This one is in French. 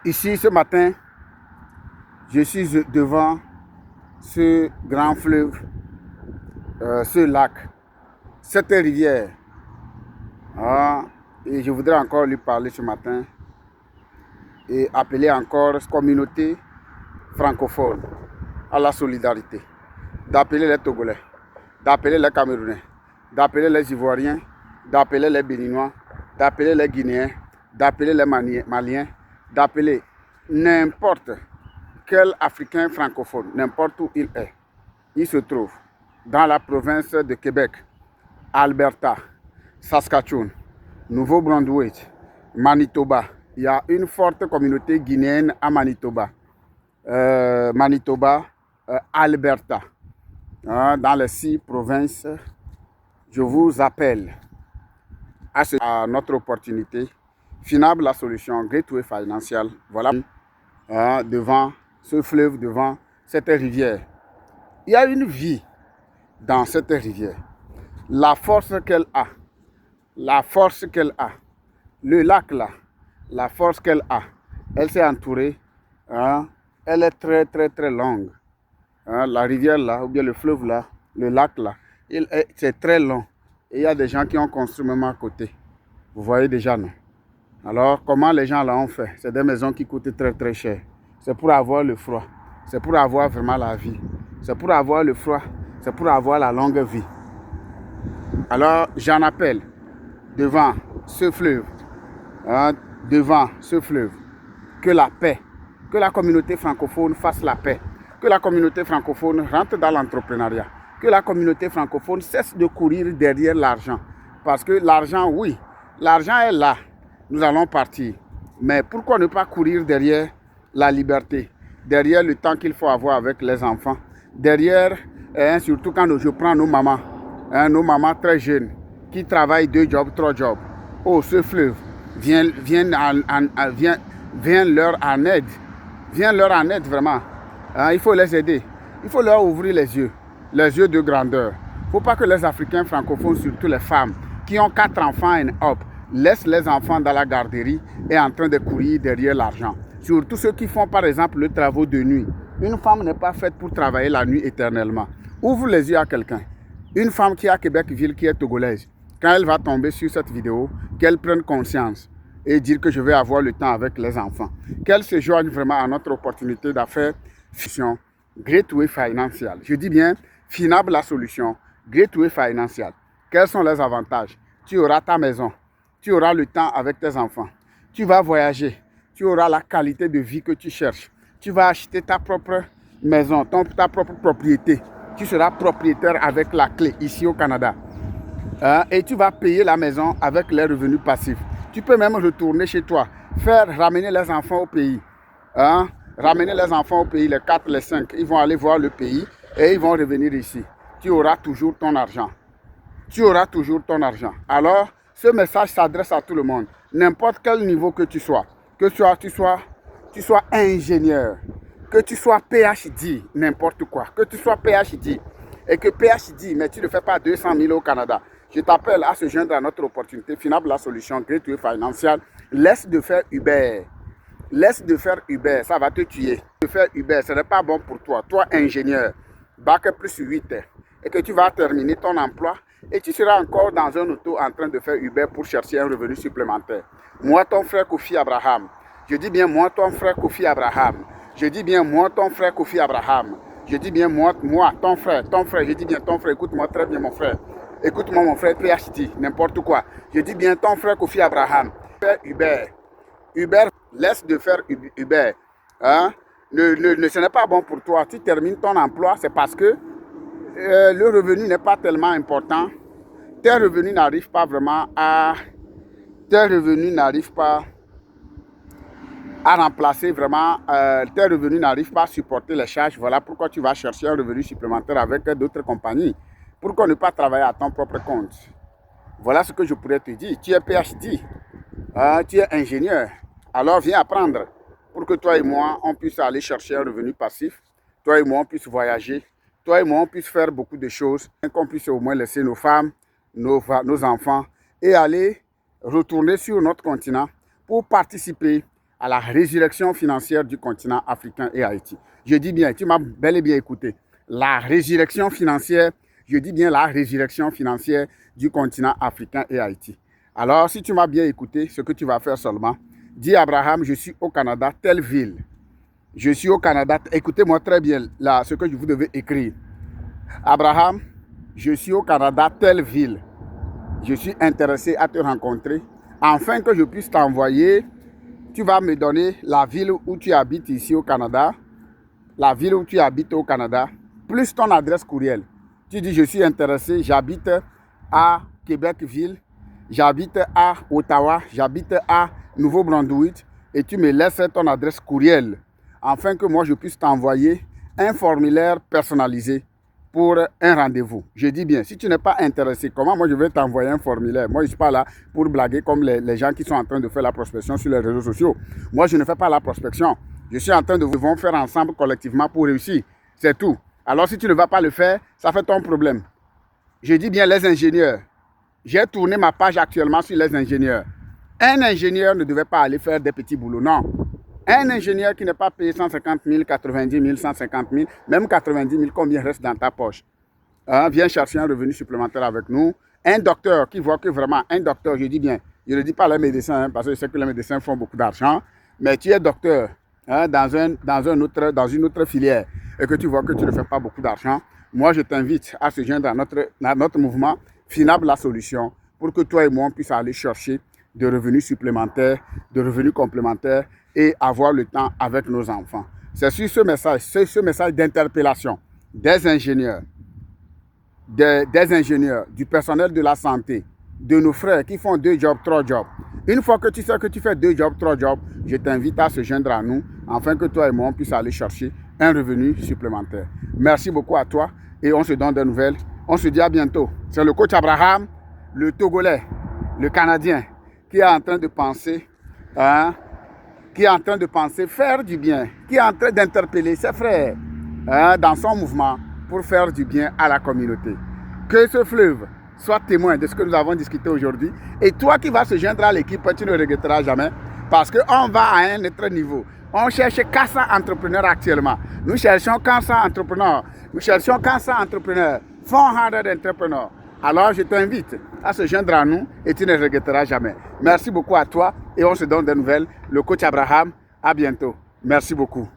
Ici, ce matin, je suis devant ce grand fleuve, ce lac, cette rivière. Ah, et je voudrais encore lui parler ce matin et appeler encore cette communauté francophone à la solidarité, d'appeler les Togolais, d'appeler les Camerounais, d'appeler les Ivoiriens, d'appeler les Béninois, d'appeler les Guinéens, d'appeler les Maliens, d'appeler n'importe quel Africain francophone, n'importe où il est. Il se trouve dans la province de Québec, Alberta, Saskatchewan, Nouveau-Brunswick, Manitoba. Il y a une forte communauté guinéenne à Manitoba. Alberta. Dans les 6 provinces, je vous appelle à notre opportunité. Finable la solution, Gateway Financial. Voilà, devant ce fleuve, devant cette rivière. Il y a une vie dans cette rivière. La force qu'elle a, le lac là, la force qu'elle a, elle s'est entourée, elle est très très très longue. La rivière là, ou bien le fleuve là, le lac là, c'est très long. Et il y a des gens qui ont construit même à côté. Vous voyez déjà, non? Alors, comment les gens là ont fait? C'est des maisons qui coûtent très très cher. C'est pour avoir le froid. C'est pour avoir vraiment la vie. C'est pour avoir le froid. C'est pour avoir la longue vie. Alors, j'en appelle devant ce fleuve, que la paix, que la communauté francophone fasse la paix, que la communauté francophone rentre dans l'entrepreneuriat, que la communauté francophone cesse de courir derrière l'argent. Parce que l'argent, oui, l'argent est là, nous allons partir. Mais pourquoi ne pas courir derrière la liberté, derrière le temps qu'il faut avoir avec les enfants, derrière, surtout quand je prends nos mamans très jeunes, qui travaillent 2 jobs, 3 jobs. Oh, ce fleuve vient leur en aide. Vient leur en aide vraiment. Il faut les aider. Il faut leur ouvrir les yeux de grandeur. Il ne faut pas que les Africains francophones, surtout les femmes, qui ont 4 enfants et up, laissent les enfants dans la garderie et en train de courir derrière l'argent. Surtout ceux qui font par exemple le travail de nuit. Une femme n'est pas faite pour travailler la nuit éternellement. Ouvre les yeux à quelqu'un. Une femme qui est à Québec-Ville, qui est togolaise, quand elle va tomber sur cette vidéo, qu'elle prenne conscience et dire que je vais avoir le temps avec les enfants. Qu'elle se joigne vraiment à notre opportunité d'affaires fiction, Gateway Financial. Je dis bien, finable la solution, Gateway Financial. Quels sont les avantages? Tu auras ta maison, tu auras le temps avec tes enfants, tu vas voyager, tu auras la qualité de vie que tu cherches, tu vas acheter ta propre maison, ta propre propriété. Tu seras propriétaire avec la clé ici au Canada. Et tu vas payer la maison avec les revenus passifs. Tu peux même retourner chez toi, ramener les enfants au pays. Ramener les enfants au pays, les 4, les 5. Ils vont aller voir le pays et ils vont revenir ici. Tu auras toujours ton argent. Tu auras toujours ton argent. Alors, ce message s'adresse à tout le monde. N'importe quel niveau que tu sois. Que tu sois ingénieur. Que tu sois PhD, n'importe quoi. Que tu sois PhD. Et que PhD, mais tu ne fais pas 200 000 au Canada. Je t'appelle à se joindre à notre opportunité. Finable la solution, Gateway Financial. Laisse de faire Uber. Laisse de faire Uber, ça va te tuer. De faire Uber, ce n'est pas bon pour toi. Toi, ingénieur, bac plus 8, et que tu vas terminer ton emploi et tu seras encore dans un auto en train de faire Uber pour chercher un revenu supplémentaire. Moi, ton frère Kofi Abraham. Je dis bien moi, ton frère Kofi Abraham. Je dis bien moi, ton frère Kofi Abraham. Je dis bien moi, ton frère. Je dis bien ton frère. Écoute-moi très bien, mon frère. Écoute-moi, mon frère PhD, n'importe quoi. Je dis bien ton frère Kofi Abraham. Faire Uber. Uber, laisse de faire Uber. Ce n'est pas bon pour toi. Tu termines ton emploi, c'est parce que le revenu n'est pas tellement important. Tes revenus n'arrivent pas vraiment à... Tes revenus n'arrivent pas à remplacer vraiment... tes revenus n'arrivent pas à supporter les charges. Voilà pourquoi tu vas chercher un revenu supplémentaire avec d'autres compagnies. Pourquoi ne pas travailler à ton propre compte? Voilà ce que je pourrais te dire. Tu es PhD. Tu es ingénieur. Alors viens apprendre pour que toi et moi, on puisse aller chercher un revenu passif. Toi et moi, on puisse voyager. Toi et moi, on puisse faire beaucoup de choses. Qu'on puisse au moins laisser nos femmes, nos enfants et aller retourner sur notre continent pour participer à la résurrection financière du continent africain et Haïti. Je dis bien, tu m'as bel et bien écouté. La résurrection financière, je dis bien la résurrection financière du continent africain et Haïti. Alors, si tu m'as bien écouté, ce que tu vas faire seulement, dis Abraham, je suis au Canada, telle ville. Je suis au Canada, écoutez-moi très bien là, ce que vous devez écrire. Abraham, je suis au Canada, telle ville. Je suis intéressé à te rencontrer, afin que je puisse t'envoyer. Tu vas me donner la ville où tu habites ici au Canada, la ville où tu habites au Canada, plus ton adresse courriel. Tu dis, je suis intéressé, j'habite à Québec-Ville, j'habite à Ottawa, j'habite à Nouveau-Brunswick, et tu me laisses ton adresse courriel, afin que moi je puisse t'envoyer un formulaire personnalisé pour un rendez-vous. Je dis bien, si tu n'es pas intéressé, comment moi je vais t'envoyer un formulaire? Moi je ne suis pas là pour blaguer comme les gens qui sont en train de faire la prospection sur les réseaux sociaux. Moi je ne fais pas la prospection. Je suis en train de vous faire ensemble collectivement pour réussir. C'est tout. Alors si tu ne vas pas le faire, ça fait ton problème. Je dis bien les ingénieurs. J'ai tourné ma page actuellement sur les ingénieurs. Un ingénieur ne devait pas aller faire des petits boulots, non. Un ingénieur qui n'est pas payé 150 000, 90 000, 150 000, même 90 000, combien reste dans ta poche? Viens chercher un revenu supplémentaire avec nous. Un docteur qui voit que vraiment, un docteur, je dis bien, je ne dis pas les médecins, parce que je sais que les médecins font beaucoup d'argent, mais tu es docteur dans une autre filière et que tu vois que tu ne fais pas beaucoup d'argent, moi je t'invite à se joindre à notre mouvement Finable la solution pour que toi et moi on puisse aller chercher de revenus supplémentaires, de revenus complémentaires et avoir le temps avec nos enfants. C'est sur ce message d'interpellation des ingénieurs, du personnel de la santé, de nos frères qui font 2 jobs, 3 jobs. Une fois que tu sais que tu fais 2 jobs, 3 jobs, je t'invite à se joindre à nous afin que toi et moi on puisse aller chercher un revenu supplémentaire. Merci beaucoup à toi et on se donne des nouvelles. On se dit à bientôt. C'est le coach Abraham, le Togolais, le Canadien, qui est en train de penser, faire du bien, qui est en train d'interpeller ses frères dans son mouvement pour faire du bien à la communauté. Que ce fleuve soit témoin de ce que nous avons discuté aujourd'hui. Et toi qui vas se joindre à l'équipe, tu ne regretteras jamais parce qu'on va à un autre niveau. On cherche Casa Entrepreneur actuellement. Nous cherchons Casa Entrepreneur. Nous cherchons Casa Entrepreneur. 400 Entrepreneur. Alors je t'invite à se joindre à nous et tu ne regretteras jamais. Merci beaucoup à toi et on se donne des nouvelles. Le coach Abraham, à bientôt. Merci beaucoup.